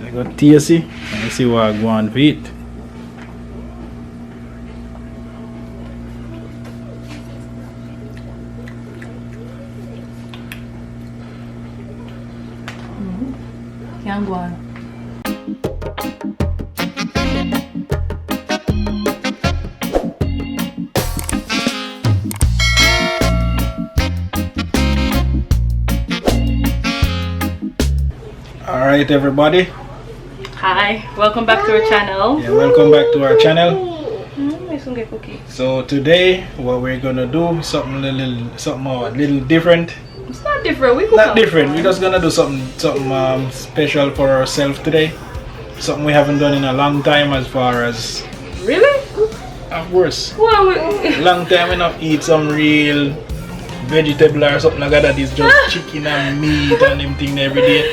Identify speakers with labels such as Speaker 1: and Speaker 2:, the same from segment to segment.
Speaker 1: I got tasty. Let me see what I go on to eat.
Speaker 2: Can't go on.
Speaker 1: Alright everybody.
Speaker 2: Hi, welcome back to our channel.
Speaker 1: Yeah, welcome back to our channel.
Speaker 2: Cookie.
Speaker 1: So today what we're gonna do is something a little different.
Speaker 2: It's not different. We
Speaker 1: Not different. We're just gonna do something special for ourselves today. Something we haven't done in a long time, as far as
Speaker 2: Really?
Speaker 1: of course.
Speaker 2: Well,
Speaker 1: Long time we not eat some real vegetable or something like that. It's just chicken and meat and them thing every day.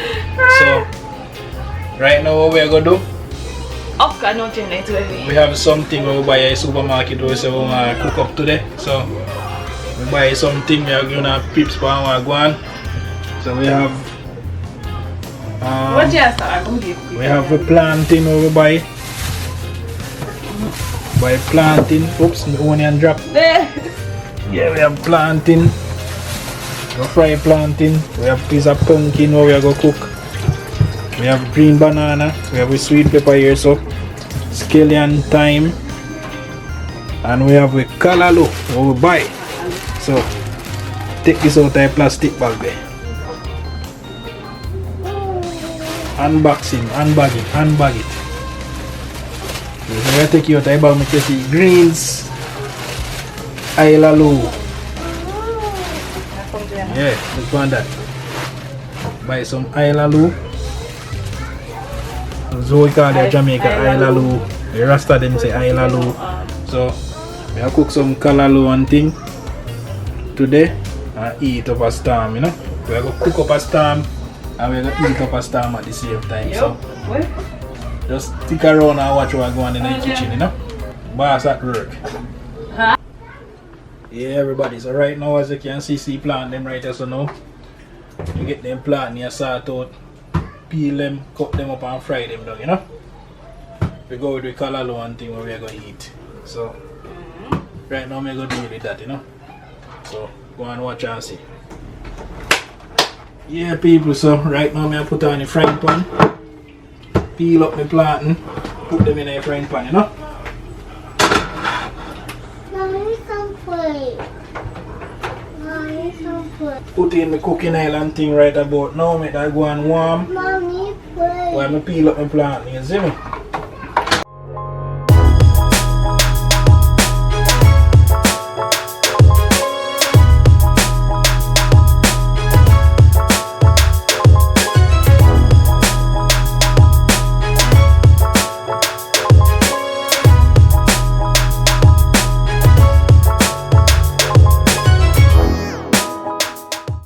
Speaker 1: So right now what we're gonna do,
Speaker 2: oh God, no tonight, baby.
Speaker 1: we have something we buy at a supermarket we say we wanna cook up today. So we buy something, we are gonna pips for our guan. So we have
Speaker 2: What you have?
Speaker 1: we have a plantain we buy. Buy plantain. Oops, the onion drop. Yeah, we have plantain. We fry plantain. We have piece of pumpkin we are gonna cook. We have green banana. We have a sweet pepper here, so scallion, thyme, and we have a callaloo we buy. So take this out of a plastic bag there. Unboxing, unbag it. So I'm gonna take you out of a bag, make you see greens, callaloo. Yeah, look on that. Buy some callaloo. So we call it Jamaican Callaloo. The Rasta them say callaloo. So we have cook some callaloo and thing today and eat up a storm, you know. We are going to cook up a storm and we are going to eat up a storm at the same time. So just stick around and watch what's going on in the kitchen, you know. Boss at work. Yeah everybody, so right now as you can see plant them right here, so now you get them plant and you sort out, peel them, cut them up and fry them down, you know. We go with the callaloo and thing where we are going to eat. So right now I'm going to do with that, you know. So go and watch and see. Yeah people, so right now I'm going to put on the frying pan, peel up my plantain, put them in a frying pan, you know. Put in my cooking oil and thing right about now, make that go and warm. Mommy, play. While I peel up my plantain, you see me?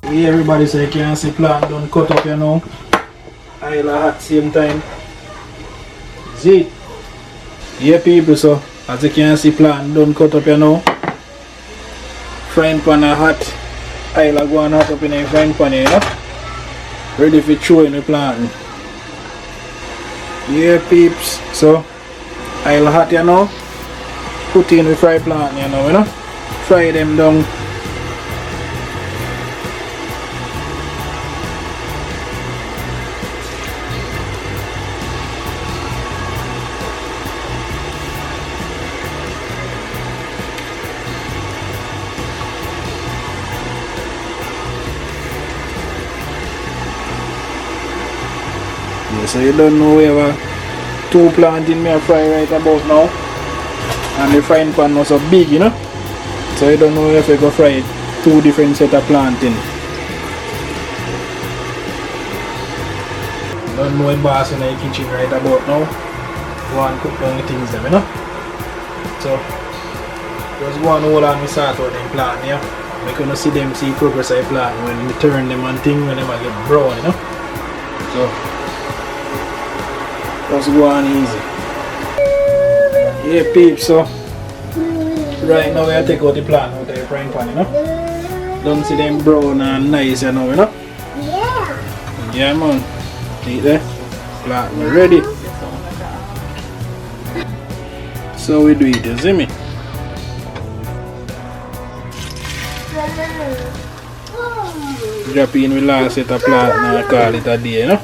Speaker 1: Yeah, everybody say you can see plant done cut up, you know. Oil hot same time. See? Yeah people, so as you can see plant done cut up, you know. Frying pan hot. Oil go on hot up in the frying pan, you know. Ready for throwing the plant. Yeah peeps, so oil hot, you know. Put in the fry plant, you know. Fry them down. So you don't know we have two plantains me fry right about now, and the frying pan was so big, you know. So you don't know if you go fry two different set of plantains. You don't know a boss in the kitchen right about now. Go and cook down the things them, you know. So just go and hold on me sort out them plant here. We can see them see progress of the plant when we turn them and thing when them get brown, you know. So just go on easy. Yeah peeps, so right now we take out the plant out of the frying pan, you know. Don't see them brown and nice, you know, Yeah man. See there? Plantain ready. So we do it, you see me? Drop in with last set of plantain and call it a day, you know?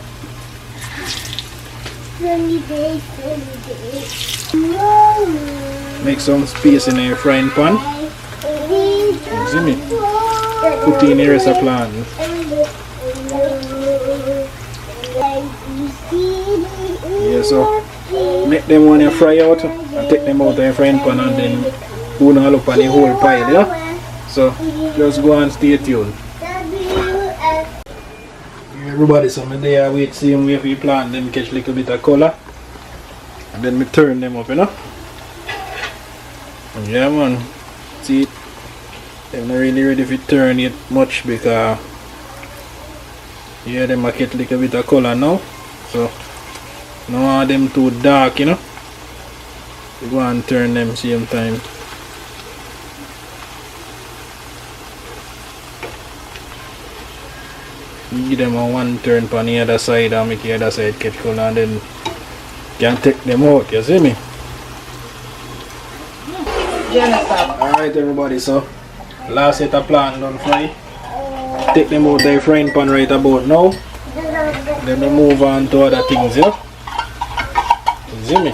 Speaker 1: Make some space in your frying pan. You see me? Put in the rest of plantain. Yeah, so make them when you fry out and take them out of your frying pan and then put them all up on the whole pile, yeah? So just go and stay tuned. Everybody, so I'm there wait, see them way for you plant them catch a little bit of colour. And then me turn them up, you know? Yeah man, see it? They're not really ready to turn it much because yeah, them get a little bit of colour now. So no want them too dark, you know. You go and turn them same time. You give them a one turn on the other side and make the other side catch colour and then you can take them out, you see me? Alright everybody, so last set of plantain done fry. Take them out of the frying pan right about now. Then we move on to other things, yeah? You see me?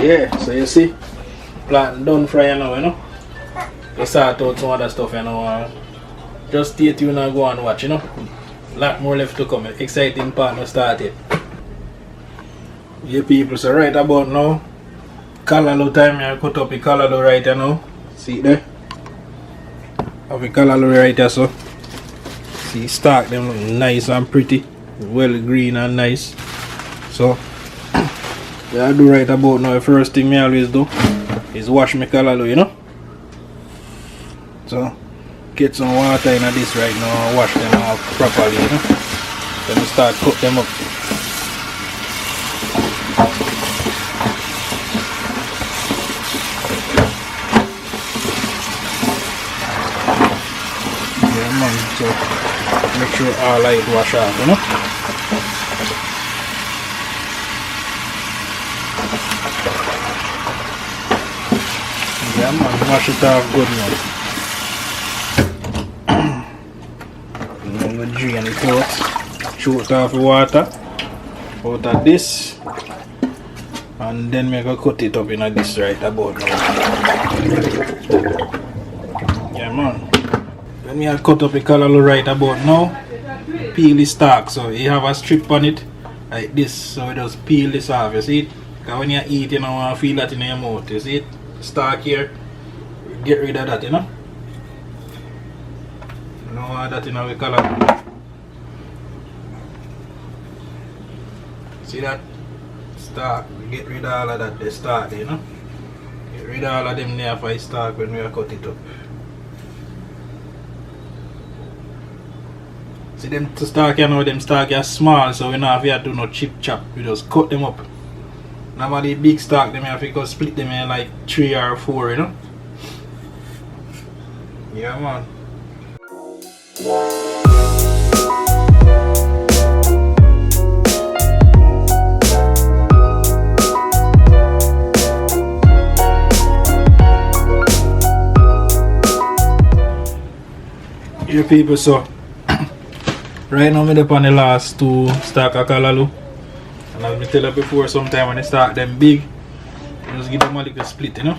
Speaker 1: Yeah, so you see, plantain done fry now, you know? You start out some other stuff, you know? Just stay tuned and go and watch, you know? Lot more left to come. Exciting part now started. Yeah people, so right about now, callaloo time, I cut up the callaloo right here now. See it there? Have the callaloo right here, so. See, stalk them look nice and pretty. Well green and nice. So, what I do right about now, the first thing I always do is wash my callaloo, you know? So, get some water in this right now and wash them off properly, you know? Then we start cook them up. Yeah man, so make sure all light wash off, you know? Yeah man, wash it off good now. Drain it out, shoot off the water out of this, and then we go cut it up in this right about now. Yeah man, when we have cut up the callaloo right about now, peel the stalk, so you have a strip on it like this, so we just peel this off, you see it? Because when you eat, you know, feel that in your mouth, you see it? Stalk here, get rid of that, you know? You don't want that in our callaloo. See that? Stalk. Get rid of all of that, they start, you know? Get rid of all of them there for stalk when we cut it up. See them stalk, you know, them stalk are small, so we don't have to do no chip chop. We just cut them up. Normally big stalk, them have to go split them in like 3 or 4, you know? Yeah man. Yeah people, so right now I'm up on the last 2 stalk of callaloo, and as I tell you before, sometime when they start them big, you just give them a little split, you know,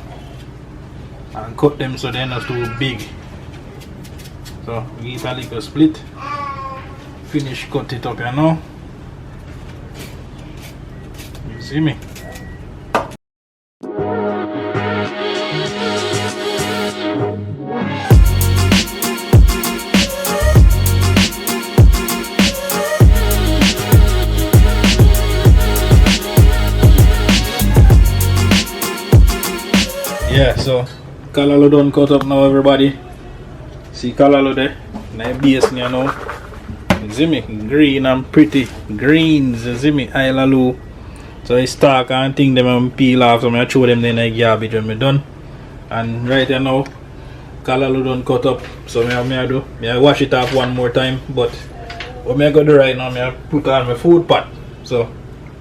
Speaker 1: and cut them so they're not too big. So we give a little split, finish cut it up, you know. You see me? Yeah, so callaloo done cut up now everybody. See callaloo there? My base you know. You see me? Green and pretty. Greens, you see me? Callaloo. So I stalk and thing them and peel off, so I throw them in the garbage when I'm done. And right here now, callaloo done cut up. So I wash it off one more time. But what I go do right now, I put on my food pot. So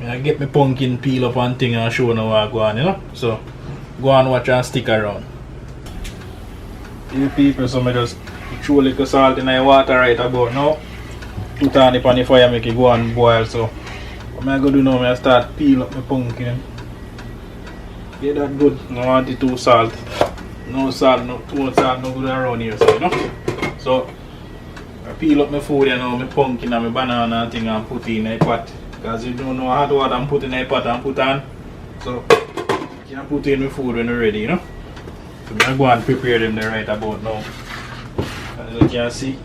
Speaker 1: I get my pumpkin peel up and thing and show now what I go on, you know. So go and watch and stick around. You people, so I just throw a little salt in the water right about now. Put on it on the fire, make it go and boil. So what I go do now, I start peel up my pumpkin. Get that good. No want it too salt. No salt, no too much salt, no good around here, so you know. So I peel up my food, you know, my pumpkin and my banana and thing and put it in a pot. Because you don't know hot water and put in a pot and put on. So you can put in my food when you're ready, you know. So I'm going to prepare them there right about now. As you can see,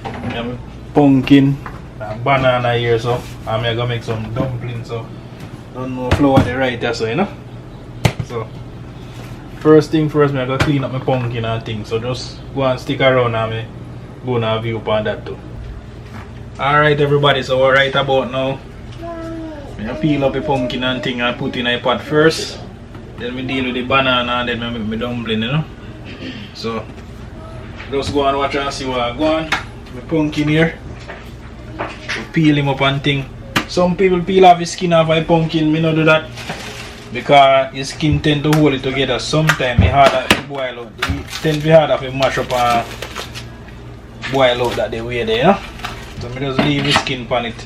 Speaker 1: I have pumpkin and banana here, so I'm going to make some dumplings. So don't know flour the right there, so you know. So first thing first, I'm going to clean up my pumpkin and things. So just go and stick around and I'm going to view upon that too. Alright everybody, so we're right about now. I peel up the pumpkin and thing and put in a pot first. Then we deal with the banana and then I make my dumpling, you know. So just go and watch and see what I go on. My pumpkin here. We peel him up and thing. Some people peel off the skin off a pumpkin, me not do that. Because his skin tend to hold it together. Sometimes it's harder to boil out. It tend to be harder to mash up and boil out that the way there, you know. So I just leave the skin on it.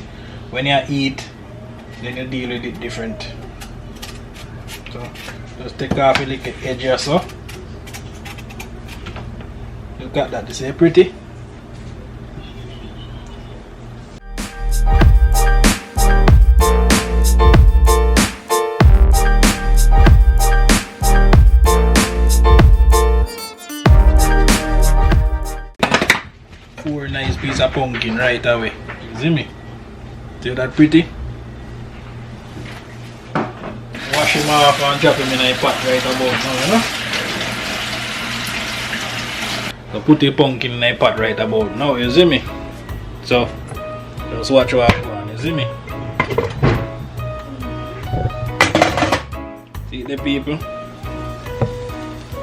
Speaker 1: When you eat, then you deal with it different. So just take off a little edge or so. Look at that, this is pretty. Four nice piece of pumpkin right away. You see me? See that pretty? Wash him off and drop him in a pot right about now, you know? So put the pumpkin in a pot right about now, you see me? So just watch what I go on, you see me? See the people?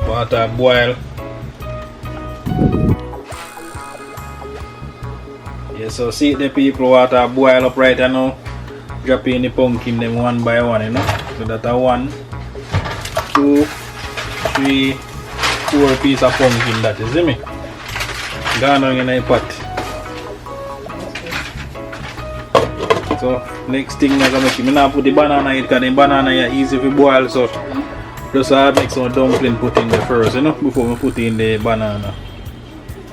Speaker 1: Water boil. Yeah, so see the people, water boil up right now. Drop in the pumpkin them one by one, you know. So that's a 1, 2, 3, 4 piece of pumpkin that, you see me? Gone on in a pot. So next thing I'm gonna make, I'm gonna put the banana in it because the banana is easy to boil, so just make some dumpling put in there first, you know, before we put in the banana.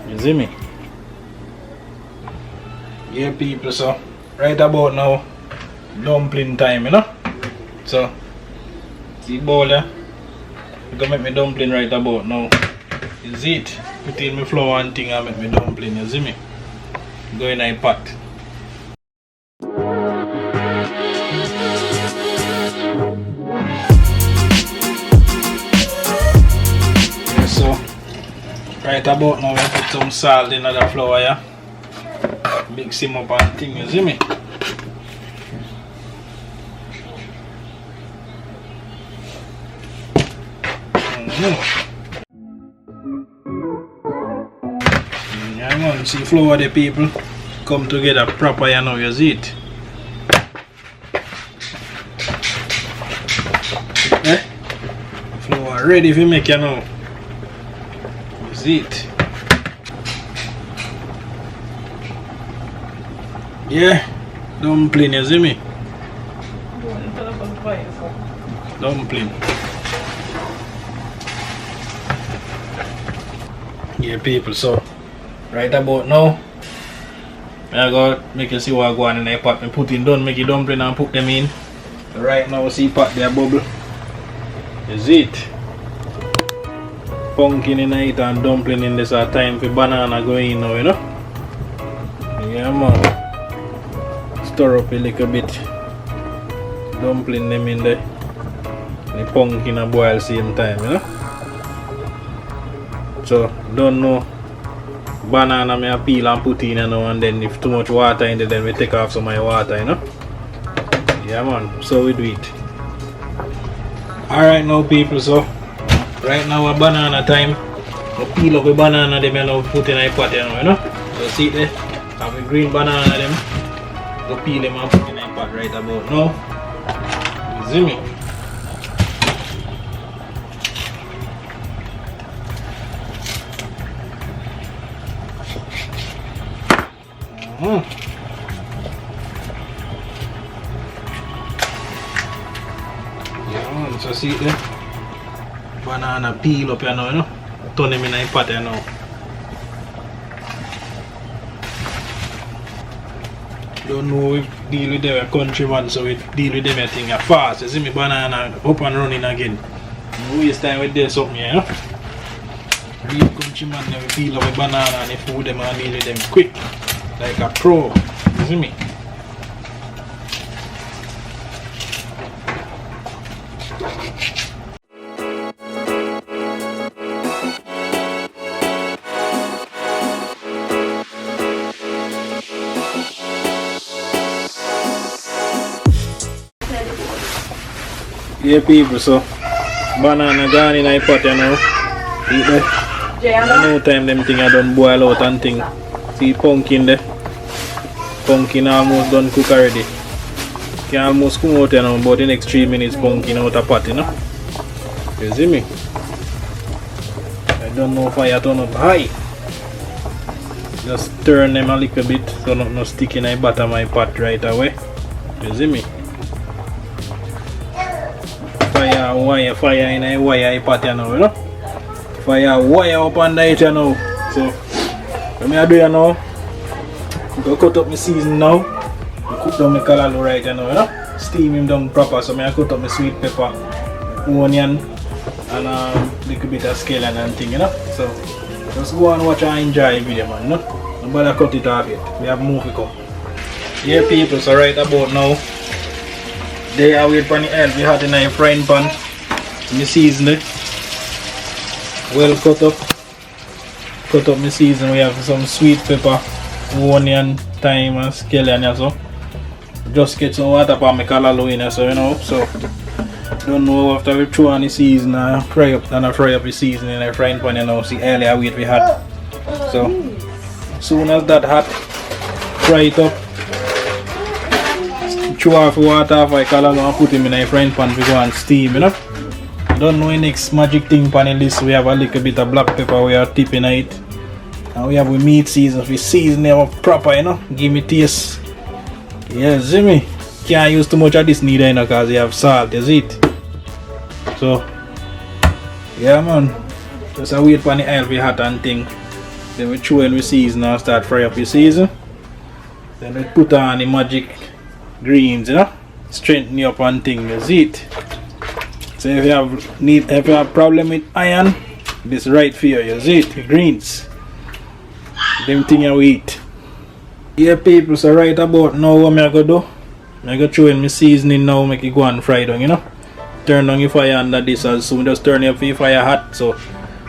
Speaker 1: You see me? Yeah people, so right about now dumpling time, you know. So see bowl there, I'm gonna make my dumpling right about now. Is it? Put in my flour and thing and make my dumpling, you see me? Go in a pot. Yeah, so right about now I put some salt in the flour, yeah. Mix him up and thing, you see me? Yeah man, see flour the people come together proper, you know, you see it? Eh? Flour ready to make, you know. You see it? Yeah, dumpling, you see me? Dumpling. Yeah people, so right about now I go make you see what I go on in the pot. I put in done, make it dumpling and put them in. So right now see pot there bubble. Is it? Pumpkin in it and dumpling in this time for banana going in now, you know? Yeah man. Stir up a little bit. Dumpling them in there. The pumpkin and boil same time, you know? So don't know banana me I peel and put in, you know, and then if too much water in there then we take off some of my water, you know. Yeah man, so we do it. Alright now people, so right now a banana time. The peel up the banana them and put in a pot, you know. So see there, have a green banana them. Go peel them and put in a pot right about now. You see me? Yeah, so see there, banana peel up, you know. Turn them in a pot, you know. Don't know if deal with them countryman, so we deal with them a thing fast. You see me banana up and running again. No waste time with this something, you know. Real countryman never peel up a banana and food them and deal with them quick. Like a pro. You see me? Yeah, people, so banana gone in a pot, you know. Eat there. No time them thing I done boil out and thing. See pumpkin there. Pumpkin almost done cook already. Can almost come out, you know, but in the next 3 minutes pumpkin out of pot, you know. You see me? I don't know if I turn up high. Just turn them a little bit so not no stick in the bottom of my pot right away. You see me? Fire in a wire pot, you know, fire wire up under it, you know. So what I do, you know, go cut up my season now. Cook down my callaloo right, you know, steam him down proper. So I cut up my sweet pepper, onion, and little bit of scallion and thing, you know. So just go and watch and enjoy the video, man. Nobody cut it off yet. We have movie come. Yeah, people. So right about now, they are wait for the oil we had in a frying pan. Me season it. Well cut up. Cut up my season. We have some sweet pepper, onion, thyme and scallion also. Just get some water for my callaloo in there, so you know. So don't know after we throw on the season fry up the season in a frying pan, you know. See earlier wait we had. So soon as that hot, fry it up. Throw off the water off my callaloo and put him in a frying pan to go and steam, you know. Don't know the next magic thing on the list. We have a little bit of black pepper we are tipping it. And we have the meat season. We season them up proper, you know. Give me taste. Yeah, see me? Can't use too much of this neither, you know, because you have salt, you see it? So, yeah, man. Just a wait for the oil we hot and thing. Then we throw in the season and start fry up the season. Then we put on the magic greens, you know. Strengthen you up and thing, you see it? So if you have problem with iron, this right for you, you see it, greens. Them thing you eat. Yeah, people, so right about now what I go do, I go throw in my seasoning now, make it go and fry down, you know. Turn down your fire under this as soon as turn your fire hot. So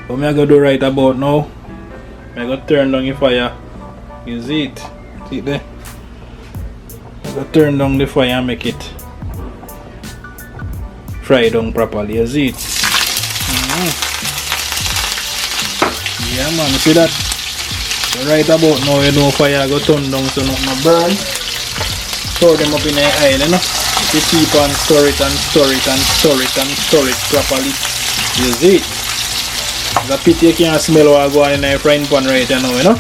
Speaker 1: what I go do right about now, I go turn down your fire. You see it? See it there? I go turn down the fire and make it fry down properly, you see it? Yeah, man, see that? So right about now, you know, fire go turn down so nothing no burn. Throw them up in the oil, you know. You keep on stir it and stir it and stir it and stir it properly. You see it? The pity you can't smell what go on in the frying pan right now, you know.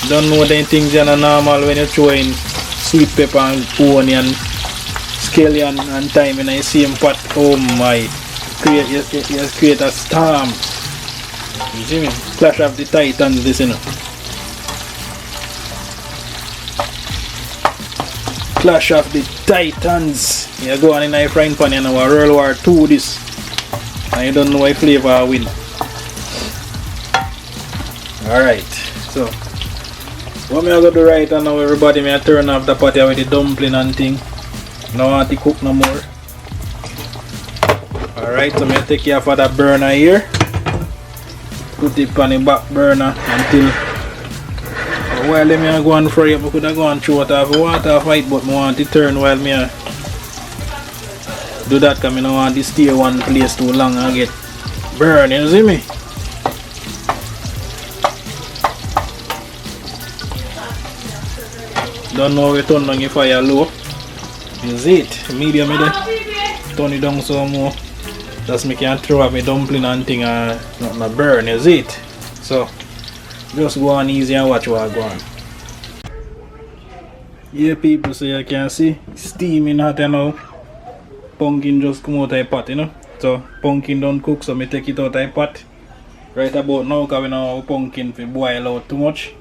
Speaker 1: Don't know them things are normal when you throw in sweet pepper and onion, scallion and thyme in the same pot. Oh my, you create a storm. You see me? Clash of the Titans, this, you know. Clash of the Titans. You go on in a frying pan, you know, World War II this. And you don't know what flavor I win. Alright, so what me I go do right now, everybody, me I turn off the pot here with the dumpling and thing. No want to cook no more. Alright, so I take care for that burner here. Put it on the back burner until while me go and fry up. I could have gone through it off water fight, but I want to turn while me do that because I don't want to stay one place too long and get burned, you see me? Don't know we turn on your fire low. You see it? Medium there. Turn it down some more. Just make you throw up my dumpling and thing and not burn, you see it? So just go on easy and watch what I go on. Yeah people, so you can see steaming hot now. Pumpkin just come out of the pot, you know. So pumpkin don't cook, so I take it out of the pot. Right about now, because we know our pumpkin to boil out too much.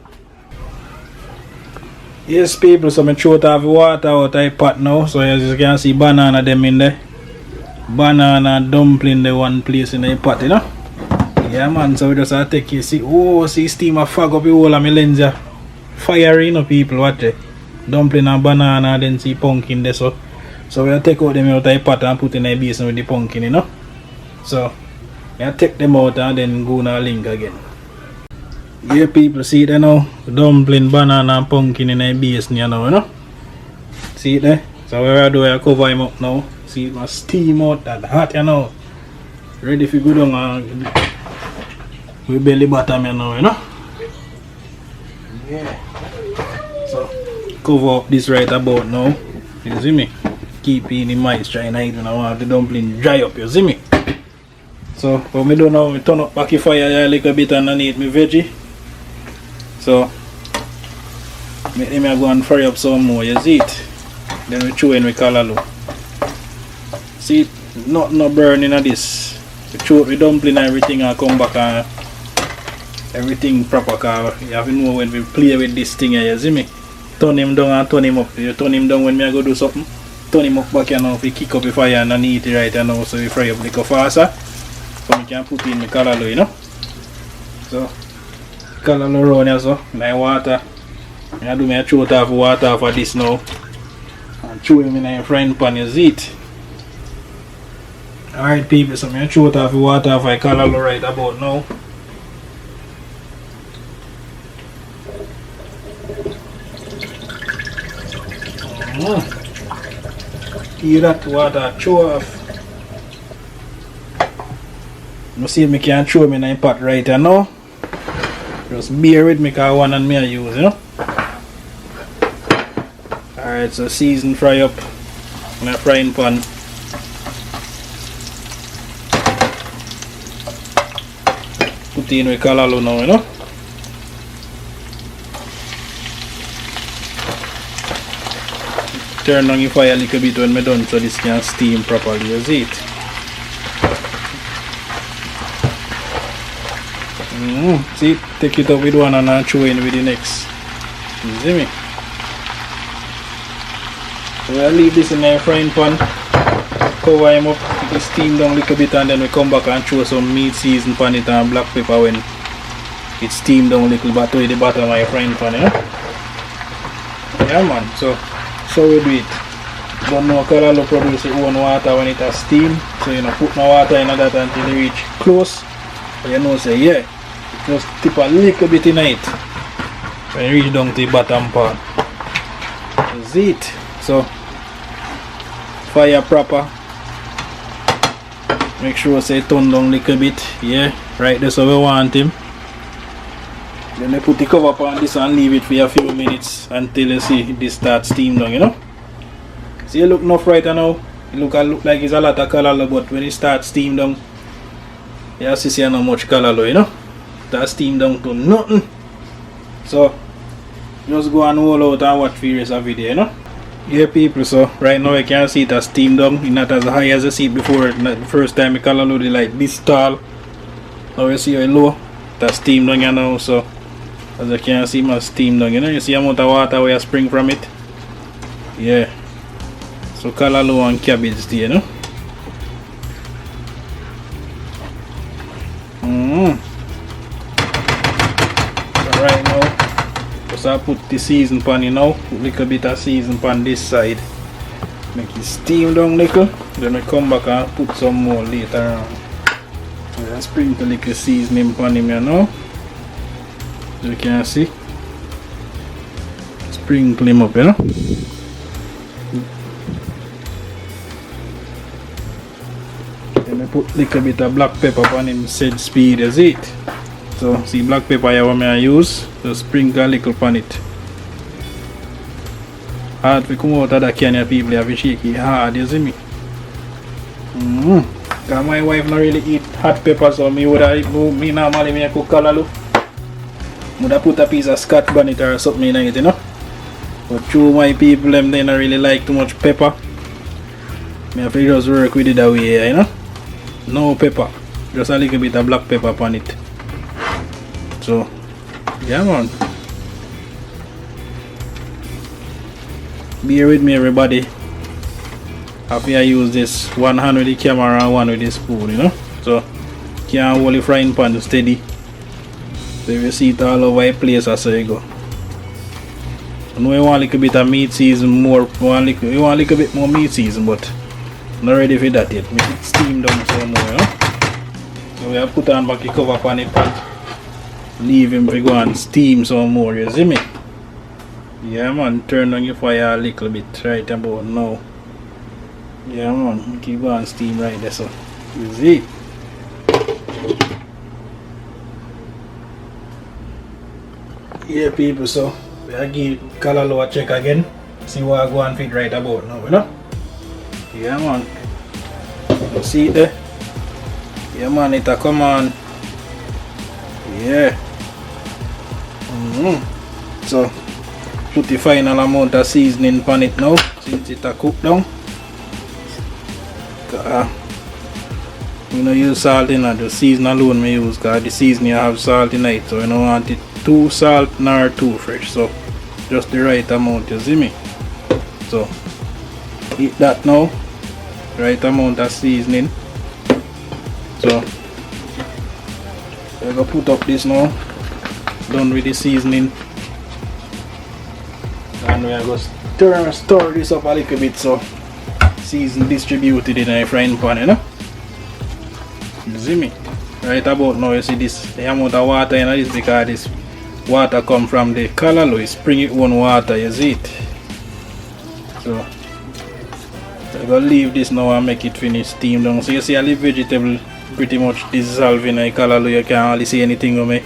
Speaker 1: Yes people, so I throw out the water out of the pot now. So as you can see banana them in there. Banana dumpling the one place in the pot, you know. Yeah man, so we just take it, see, oh, see steam a fog up the whole of my lens. Fire, you know people, watch it. Dumpling and banana, then see pumpkin there, so we'll take out them out of the pot and put in a basin with the pumpkin, you know. So we'll take them out and then go na link again. Yeah people, see it there now. Dumpling, banana and pumpkin in a basin, you know. See it there? So what I do, I cover him up now. See it must steam out that hot, you know. Ready for go down and we belly bottom, you know. Yeah. So cover up this right about now. You see me? Keep in the moisture in it when I want the dumpling dry up, you see me? So what me do now, I turn up back the fire a little bit underneath my veggie. So make them go and fry up some more, you see it? Then we throw in with callaloo. See, not no burning of this. We throw with dumpling and everything and come back and everything proper, cause you have to know when we play with this thing here, you see me? Turn him down and turn him up. You turn him down when me go do something. Turn him up back, you know, if we kick up the fire and eat it right, you know, so we fry up a little faster. So we can put in the callaloo, you know. So callaloo run here, so my water. I do my throw it off water for this now. And throw him in a frying pan, you see it. Alright people, so I throw it off the water for callaloo right about now. Hear that water throw off. You see me can throw me in the pot right now. Just bear with me because one and me I use, you know. Alright, so season fry up in a frying pan. Put in with callaloo now, you know. Turn on your fire a little bit when I'm done so this can steam properly, you see it? See, take it up with one and throw in with the next. You see me? So we'll leave this in a frying pan, cover him up, let it steam down a little bit and then we come back and throw some meat season pan it and black pepper when it steam down a little bit to the bottom of my frying pan, you know? Yeah man, so we do it. Don't know callaloo produce its own water when it has steam, so you know put no water in that until it reach close. So you know say yeah, just tip a little bit in it when you reach down to the bottom part. That's it. So fire proper. Make sure say turn down a little bit. Yeah, right there so we want him. Then I put the cover on this and leave it for a few minutes until you see this start steam down, you know. See, it look enough right now. It look like it's a lot of callaloo, but when it starts steam down, you see how much callaloo, you know. That steam down to nothing. So just go and hold out and watch for the rest of the video, you know. Yeah people, so right now I can see it has steam down. It's not as high as I see it before. The first time I callaloo it like this tall. Now you see how low. That's steam down you now, so as you can see my steam down, you know. You see how much water where spring from it. Yeah. So callaloo and cabbage there, you know. So right now just I put the season pan in now, put a little bit of season pan this side, make it steam down little, then I come back and put some more later on. So I sprinkle a little seasoning pan in here now, as you can see, sprinkle him up, you know. Then I put a little bit of black pepper on him, said speed as it. So see black pepper here what I use, just sprinkle a little on it. hard to come out of that can, people have to shake it hard, you see me? Cause my wife not really eat hot pepper, so me normally me cook callaloo. Would I put a piece of Scotch bonnet or something in it, you know? But through my people, them they don't really like too much pepper. Me have to just work with it that way, you know? No pepper, just a little bit of black pepper on it. So, yeah man. Bear with me everybody. After I use this one hand with the camera and one with the spoon, you know? So, can't hold the frying pan steady. So if you see it all over the place, that's how you go. I know you want a little bit of meat season more, you want a little bit more meat season, but not ready for that yet. Make it steam down some more, you know? So we have put on back the cover on the pan. Leave him to go and steam some more, you see me? Yeah man, turn on your fire a little bit right about now. Yeah man, keep going steam right there, so you see. Yeah people, so we are give callaloo a check again. See what I go and fit right about now, you know? Yeah man. You see it there? Yeah man, it'll come on. Yeah. So put the final amount of seasoning on it now since it's cooked down. We don't use salt in it, the season alone we use because the seasoning have salt in it, so you don't want it too salt nor too fresh, so just the right amount, you see me? So eat that now, right amount of seasoning. So we're gonna put up this now, done with the seasoning, and we're gonna stir this up a little bit so season distributed in a frying pan, you know? You see me? Right about now you see this, the amount of water in this because this water come from the callaloo, it's spring it own water, you see it? So I'm gonna leave this now and make it finish steam down. So you see all the vegetable pretty much dissolving the callaloo, you can't hardly see anything of me.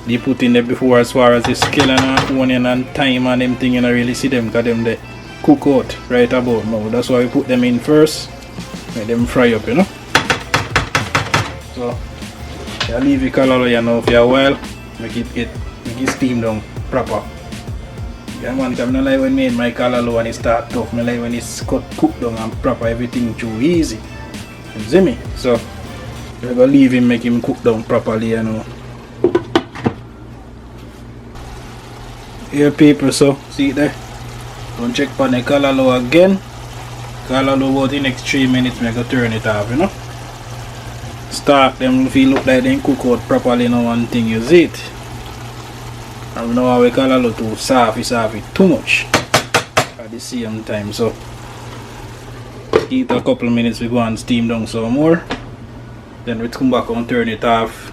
Speaker 1: They put in there before as far as the scallion and onion and thyme and them thing, you don't really see them because them they cook out right about now. That's why we put them in first, make them fry up, you know. So you leave the callaloo you know for a while, make it steam down proper. Yeah man, because I don't like when I made my callaloo and it start tough. I like when it's cooked down and proper, everything too easy. You see me? So we're gonna leave him, make him cook down properly, you know. Here people, so see it there. Don't check for the callaloo again. Callaloo about the next 3 minutes, I'm gonna turn it off, you know. Start them if you look like they cook out properly now one thing, you see it. And we know how we callaloo too soft it too much at the same time, so eat a couple minutes, we go and steam down some more. Then we come back and turn it off.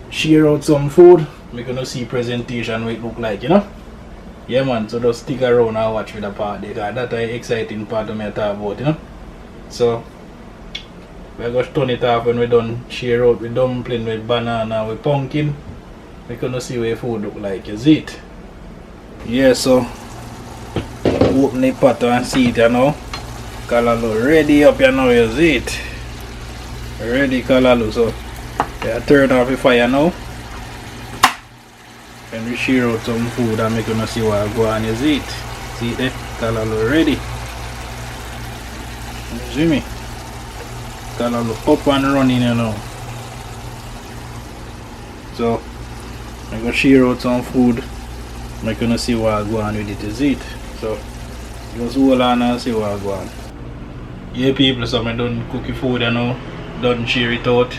Speaker 1: Share out some food. We're gonna see presentation what it look like, you know. Yeah man, so just stick around and watch with the part because that's the exciting part of me talk about, you know. So we're gonna turn it off when we're done. Share out with dumpling, with banana, with pumpkin. We're gonna see what food look like, you see it? Yeah, so open the pot and see it, you know. Callaloo ready up, you know, you see it? Ready callaloo, so yeah, turn off the fire now. And we share out some food and we're gonna see what I go on, you see it? See it there? Callaloo ready. You see me? Callaloo up and running, you know. So I'm gonna share out some food. I'm gonna see what I go on with it, you see it? So just hold on and see what I go on. Yeah people, so I done cook the food, you know, done share it out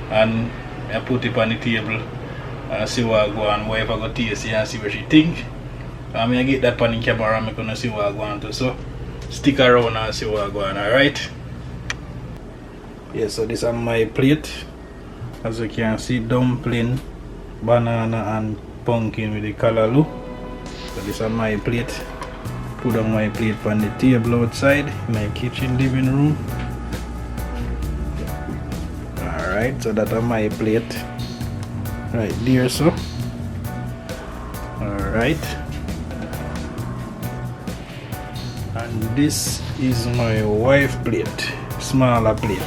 Speaker 1: and I put it on the table and see what I go on. Wife I go taste it and see what she think. I'm gonna get that on the camera and I'm gonna see what I go on to. So stick around and see what I go on, alright? Yeah, so this is my plate. As you can see, dumpling, banana and pumpkin with the callaloo. So this is my plate. Put on my plate on the table outside in my kitchen living room. Alright, so that's my plate right there, so alright. This is my wife plate, smaller plate.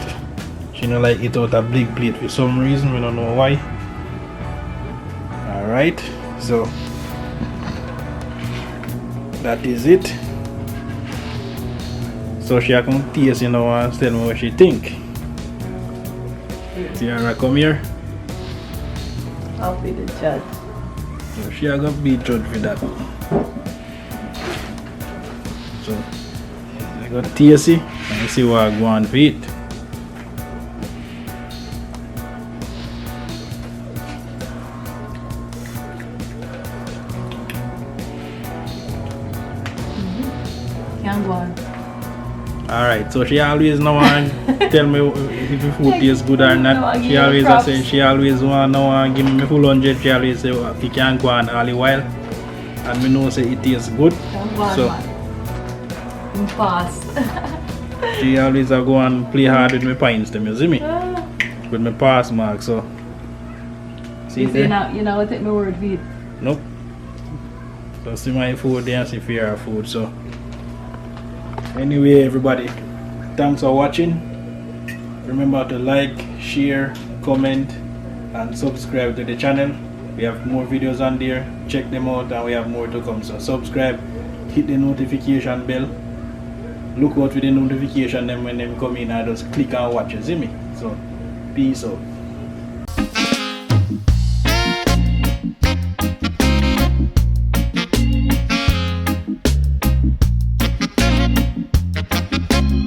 Speaker 1: She don't like it out a big plate for some reason, we don't know why. Alright, so that is it. So she can taste, you know, and tell me what she think. Tiara, come here.
Speaker 2: I'll be the judge.
Speaker 1: So she are gonna be judged for that. So I got taste it and see what I go on for it.
Speaker 2: Can't go on.
Speaker 1: Alright, so she always know and tell me if the food tastes good or not. She always say she always want give me full 100. She always say you can't go on all the while. And me know say it tastes good. So
Speaker 2: pass.
Speaker 1: she always go and play hard with my points them, you see me? With my pass mark, so see
Speaker 2: you
Speaker 1: there?
Speaker 2: know, I'll take my word for it.
Speaker 1: Nope. So see my food there and see if your food. So anyway, everybody, thanks for watching. Remember to like, share, comment and subscribe to the channel. We have more videos on there. Check them out and we have more to come. So subscribe, hit the notification bell. Look out for the notification then when them come in and just click and watch, you see me? So peace out.